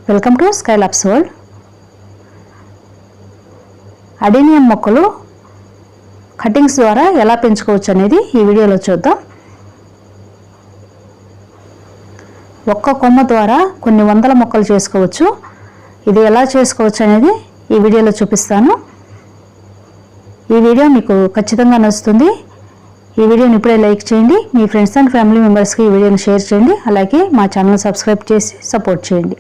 Welcome to Skylabs world. Adenium మొక్కలు cuttings ద్వారా ఎలా పెంచుకోవచ్చు అనేది ఈ వీడియోలో చూద్దాం. ఒక్క కొమ్మ ద్వారా కొన్ని వందల మొక్కలు చేసుకోవచ్చు. ఇది ఎలా చేసుకోవచ్చు అనేది ఈ వీడియోలో చూపిస్తాను. ఈ వీడియో మీకు ఖచ్చితంగా నచ్చుతుంది. ఈ వీడియోని ఇప్పుడే లైక్ చేయండి, మీ ఫ్రెండ్స్ అండ్ ఫ్యామిలీ మెంబర్స్కి ఈ వీడియోని షేర్ చేయండి, అలాగే మా ఛానల్ సబ్స్క్రైబ్ చేసి సపోర్ట్ చేయండి.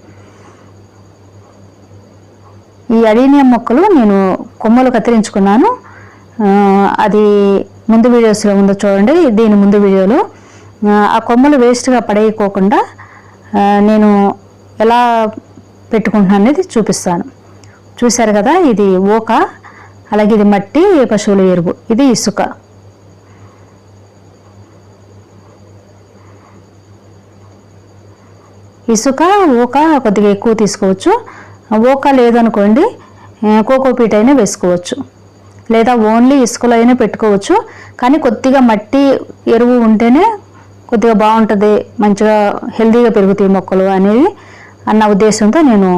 ఈ అడేనియం మొక్కలు నేను కొమ్మలు కత్తిరించుకున్నాను. అది ముందు వీడియోస్లో ఉందో చూడండి. దీని ముందు వీడియోలో ఆ కొమ్మలు వేస్ట్గా పడేయకోకుండా నేను ఎలా పెట్టుకుంటున్నాను అనేది చూపిస్తాను. చూశారు కదా, ఇది ఓక, అలాగే ఇది మట్టి, పశువుల ఎరువు, ఇది ఇసుక. ఇసుక ఓక కొద్దిగా ఎక్కువ తీసుకోవచ్చు. ఓక లేదనుకోండి కోకోపీట్ అయినా వేసుకోవచ్చు, లేదా ఓన్లీ ఇసుకలో అయినా పెట్టుకోవచ్చు. కానీ కొద్దిగా మట్టి ఎరువు ఉంటేనే కొద్దిగా బాగుంటుంది, మంచిగా హెల్తీగా పెరుగుతాయి మొక్కలు అనేది అన్న ఉద్దేశంతో నేను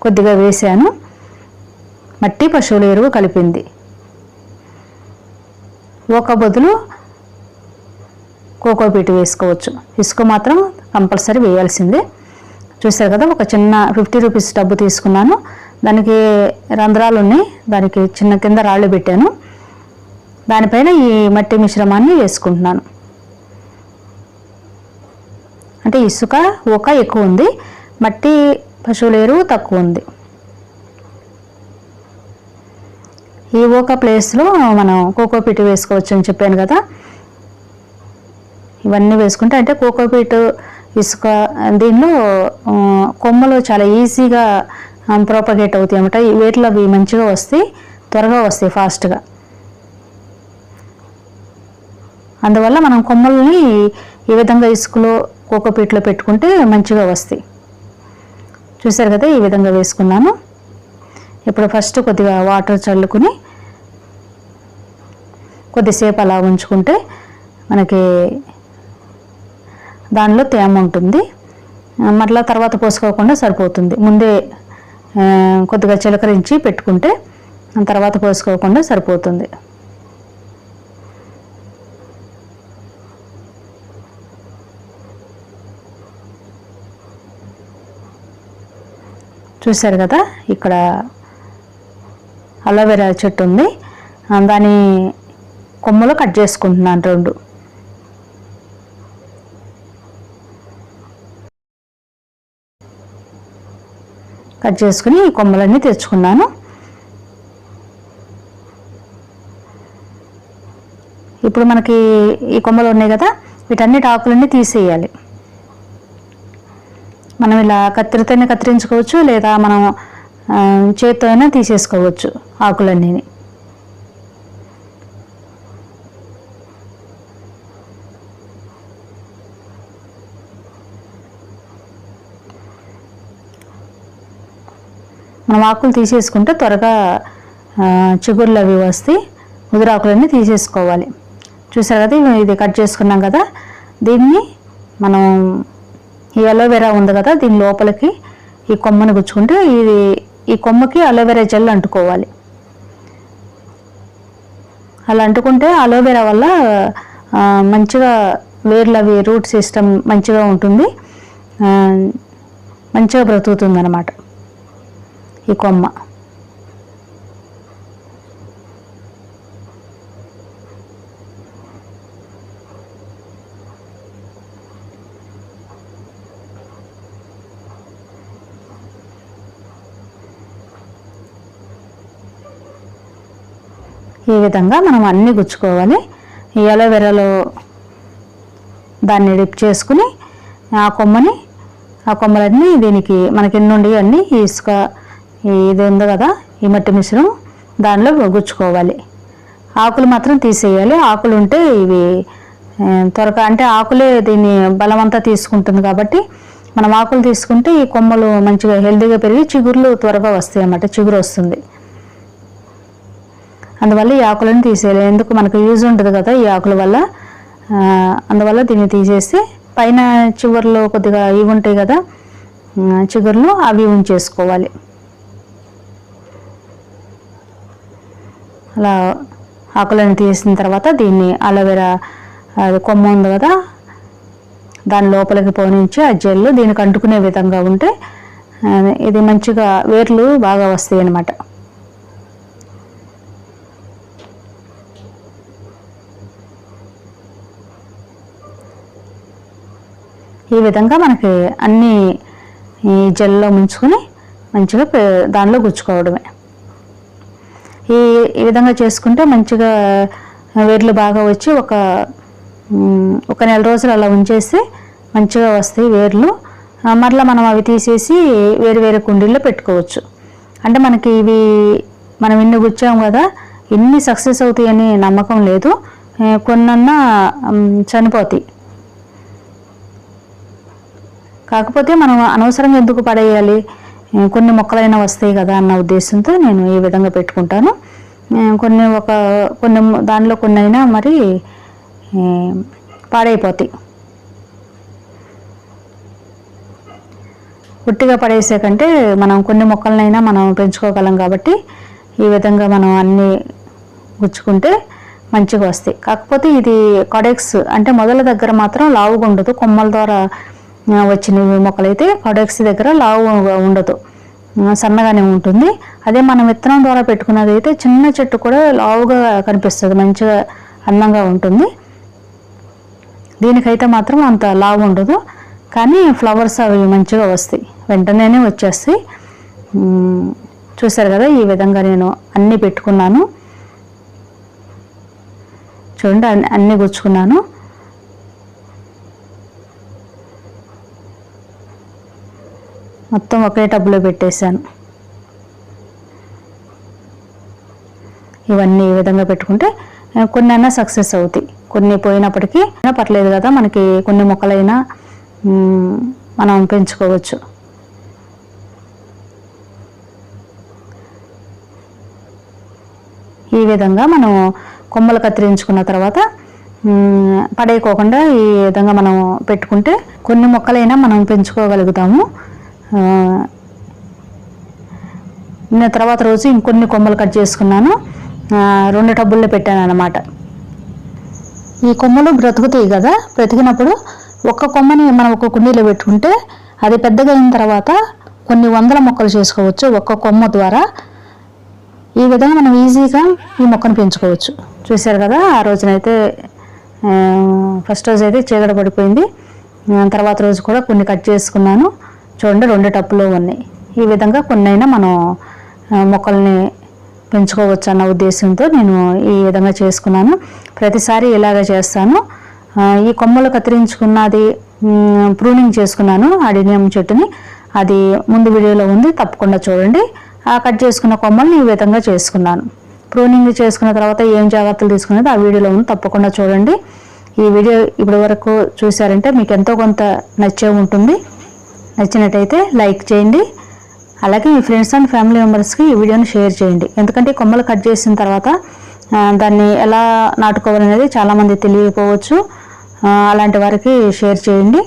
కొద్దిగా వేసాను. మట్టి పశువుల ఎరువు కలిపింది. ఓక బదులు కోకోపీట్ వేసుకోవచ్చు. ఇసుక మాత్రం కంపల్సరీ వేయాల్సిందే. చూసారు కదా, ఒక చిన్న 50 రూపీస్ డబ్బు తీసుకున్నాను. దానికి రంధ్రాలు ఉన్నాయి, దానికి చిన్న కింద రాళ్ళు పెట్టాను. దానిపైన ఈ మట్టి మిశ్రమాన్ని వేసుకుంటున్నాను. అంటే ఇసుక ఓక ఎక్కువ ఉంది, మట్టి పశువుల ఎరువు తక్కువ ఉంది. ఈ ఓక ప్లేస్లో మనం కోకోపీట్ వేసుకోవచ్చు అని చెప్పాను కదా. ఇవన్నీ వేసుకుంటే అంటే కోకోపీట్, ఇసుక, దీనిలో కొమ్మలు చాలా ఈజీగా ప్రోపగేట్ అవుతాయి అన్నమాట. వీటిలో అవి మంచిగా వస్తాయి, త్వరగా వస్తాయి, ఫాస్ట్గా. అందువల్ల మనం కొమ్మల్ని ఈ విధంగా ఇసుకలో కోకోపీట్లో పెట్టుకుంటే మంచిగా వస్తాయి. చూసారు కదా, ఈ విధంగా వేసుకున్నాను. ఇప్పుడు ఫస్ట్ కొద్దిగా వాటర్ చల్లుకుని కొద్దిసేపు అలా ఉంచుకుంటే మనకి దానిలో తేమ ఉంటుంది. మరలా తర్వాత పోసుకోకుండా సరిపోతుంది. ముందే కొద్దిగా చిలకరించి పెట్టుకుంటే తర్వాత పోసుకోకుండా సరిపోతుంది. చూశారు కదా, ఇక్కడ అలోవెరా చెట్టు ఉంది. దాని కొమ్మలు కట్ చేసుకుంటున్నాను 2. కట్ చేసుకుని ఈ కొమ్మలన్నీ తెచ్చుకున్నాను. ఇప్పుడు మనకి ఈ కొమ్మలు ఉన్నాయి కదా, వీటన్నిటి ఆకులన్నీ తీసేయాలి. మనం ఇలా కత్తిరితోనే కత్తిరించుకోవచ్చు, లేదా మనం చేత్తో అయినా తీసేసుకోవచ్చు ఆకులన్నీ. మనం ఆకులు తీసేసుకుంటే త్వరగా చిగుర్లు అవి వస్తాయి. ముదిరాకులన్నీ తీసేసుకోవాలి. చూసారు కదా, ఇది కట్ చేసుకున్నాం కదా, దీన్ని మనం ఈ అలోవెరా ఉంది కదా, దీని లోపలికి ఈ కొమ్మను గుచ్చుకుంటే ఈ కొమ్మకి అలోవెరా జెల్ అంటుకోవాలి. అలా అంటుకుంటే అలోవెరా వల్ల మంచిగా వేర్లు అవి రూట్ సిస్టమ్ మంచిగా ఉంటుంది, మంచిగా బ్రతుకుతుంది అన్నమాట ఈ కొమ్మ. ఈ విధంగా మనం అన్నీ గుచ్చుకోవాలి. ఈ అలోవెరాలో దాన్ని డిప్ చేసుకుని ఆ కొమ్మలన్నీ దీనికి మనకి ఎన్నుండి అన్నీ ఈ ఇసుక ఇది ఉంది కదా, ఈ మట్టి మిశ్రమం దానిలో గుచ్చుకోవాలి. ఆకులు మాత్రం తీసేయాలి. ఆకులు ఉంటే ఇవి త్వరగా, అంటే ఆకులే దీన్ని బలమంతా తీసుకుంటుంది కాబట్టి మనం ఆకులు తీసుకుంటే ఈ కొమ్మలు మంచిగా హెల్తీగా పెరిగి చిగుర్లు త్వరగా వస్తాయి అన్నమాట, చిగురు వస్తుంది. అందువల్ల ఈ ఆకులను తీసేయాలి. ఎందుకు మనకు యూజ్ ఉంటుంది కదా ఈ ఆకుల వల్ల. అందువల్ల దీన్ని తీసేస్తే పైన చివర్లో కొద్దిగా ఇవి ఉంటాయి కదా చిగుర్లు, అవి ఉంచేసుకోవాలి. అలా ఆకులను తీసిన తర్వాత దీన్ని అలోవెరా అది కొమ్మ ఉంది కదా దాని లోపలికి పోనించి ఆ జెల్లు దీనికి అంటుకునే విధంగా ఉంటే ఇది మంచిగా వేర్లు బాగా వస్తాయి అన్నమాట. ఈ విధంగా మనకి అన్నీ ఈ జెల్లో ముంచుకొని మంచిగా దానిలో గుచ్చుకోవడమే. ఈ విధంగా చేసుకుంటే మంచిగా వేర్లు బాగా వచ్చి ఒక నెల రోజులు అలా ఉంచేస్తే మంచిగా వస్తాయి వేర్లు. మరలా మనం అవి తీసేసి వేరు వేరే కుండీల్లో పెట్టుకోవచ్చు. అంటే మనకి ఇవి మనం ఇన్ని గుచ్చాము కదా, ఇన్ని సక్సెస్ అవుతాయని నమ్మకం లేదు, కొన్నన్నా చనిపోతాయి. కాకపోతే మనం అనవసరంగా ఎందుకు పడేయాలి, కొన్ని మొక్కలైనా వస్తాయి కదా అన్న ఉద్దేశంతో నేను ఈ విధంగా పెట్టుకుంటాను. కొన్ని దానిలో కొన్ని అయినా మరి పాడైపోతాయి. పుట్టిగా పడేసే కంటే మనం కొన్ని మొక్కలనైనా మనం పెంచుకోగలం కాబట్టి ఈ విధంగా మనం అన్నీ గుచ్చుకుంటే మంచిగా వస్తాయి. కాకపోతే ఇది కొడెక్స్ అంటే మొదల దగ్గర మాత్రం లావుగా ఉండదు. కొమ్మల ద్వారా వచ్చిన మొక్కలైతే కొడెక్స్ దగ్గర లావుగా ఉండదు, సన్నగానే ఉంటుంది. అదే మనం విత్తనం ద్వారా పెట్టుకున్నది అయితే చిన్న చెట్టు కూడా లావుగా కనిపిస్తుంది, మంచిగా అందంగా ఉంటుంది. దీనికైతే మాత్రం అంత లావు ఉండదు, కానీ ఫ్లవర్స్ అవి మంచిగా వస్తాయి, వెంటనే వచ్చేస్తాయి. చూసారు కదా, ఈ విధంగా నేను అన్నీ పెట్టుకున్నాను. చూడండి, అన్నీ గుచ్చుకున్నాను. మొత్తం ఒకే టబ్లో పెట్టేశాను. ఇవన్నీ ఈ విధంగా పెట్టుకుంటే కొన్ని అయినా సక్సెస్ అవుతాయి, కొన్ని పోయినప్పటికీ పర్లేదు కదా, మనకి కొన్ని మొక్కలైనా మనం పెంచుకోవచ్చు. ఈ విధంగా మనం కొమ్మలు కత్తిరించుకున్న తర్వాత పడేయకోకుండా ఈ విధంగా మనం పెట్టుకుంటే కొన్ని మొక్కలైనా మనం పెంచుకోగలుగుతాము. తర్వాత రోజు ఇంకొన్ని కొమ్మలు కట్ చేసుకున్నాను, 2 టబ్బుల్లో పెట్టాను అన్నమాట. ఈ కొమ్మలు బ్రతుకుతాయి కదా, బ్రతికినప్పుడు ఒక్క కొమ్మని మనం ఒక కుండీలో పెట్టుకుంటే అది పెద్దగా అయిన తర్వాత కొన్ని వందల మొక్కలు చేసుకోవచ్చు ఒక్క కొమ్మ ద్వారా. ఈ విధంగా మనం ఈజీగా ఈ మొక్కను పెంచుకోవచ్చు. చూశారు కదా, ఆ రోజునైతే ఫస్ట్ రోజు అయితే చీకటి పడిపోయింది, తర్వాత రోజు కూడా కొన్ని కట్ చేసుకున్నాను. చూడండి, 2 టబ్బులు ఉన్నాయి. ఈ విధంగా కొన్నైనా మనం మొక్కల్ని పెంచుకోవచ్చు అన్న ఉద్దేశంతో నేను ఈ విధంగా చేసుకున్నాను. ప్రతిసారి ఇలాగే చేస్తాను. ఈ కొమ్మలు కత్తిరించుకున్నది ప్రూనింగ్ చేసుకున్నాను అడినియం చెట్టుని, అది ముందు వీడియోలో ఉంది, తప్పకుండా చూడండి. ఆ కట్ చేసుకున్న కొమ్మల్ని ఈ విధంగా చేసుకున్నాను. ప్రూనింగ్ చేసుకున్న తర్వాత ఏం జాగ్రత్తలు తీసుకునేది ఆ వీడియోలో ఉంది, తప్పకుండా చూడండి. ఈ వీడియో ఇప్పటి వరకు చూసారంటే మీకు ఎంతో కొంత నచ్చే ఉంటుంది. నచ్చినట్టయితే లైక్ చేయండి, అలాగే మీ ఫ్రెండ్స్ అండ్ ఫ్యామిలీ మెంబర్స్కి ఈ వీడియోని షేర్ చేయండి. ఎందుకంటే కొమ్మలు కట్ చేసిన తర్వాత దాన్ని ఎలా నాటుకోవాలనేది చాలామంది తెలియకపోవచ్చు, అలాంటి వారికి షేర్ చేయండి.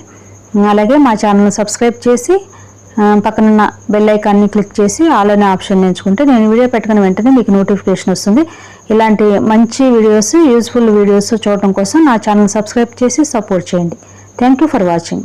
అలాగే మా ఛానల్ని సబ్స్క్రైబ్ చేసి పక్కనున్న బెల్ ఐకాన్ని క్లిక్ చేసి ఆల్ అనే ఆప్షన్ ఎంచుకుంటే నేను వీడియో పెట్టుకున్న వెంటనే మీకు నోటిఫికేషన్ వస్తుంది. ఇలాంటి మంచి వీడియోస్, యూస్ఫుల్ వీడియోస్ చూడటం కోసం నా ఛానల్ సబ్స్క్రైబ్ చేసి సపోర్ట్ చేయండి. Thank you for watching.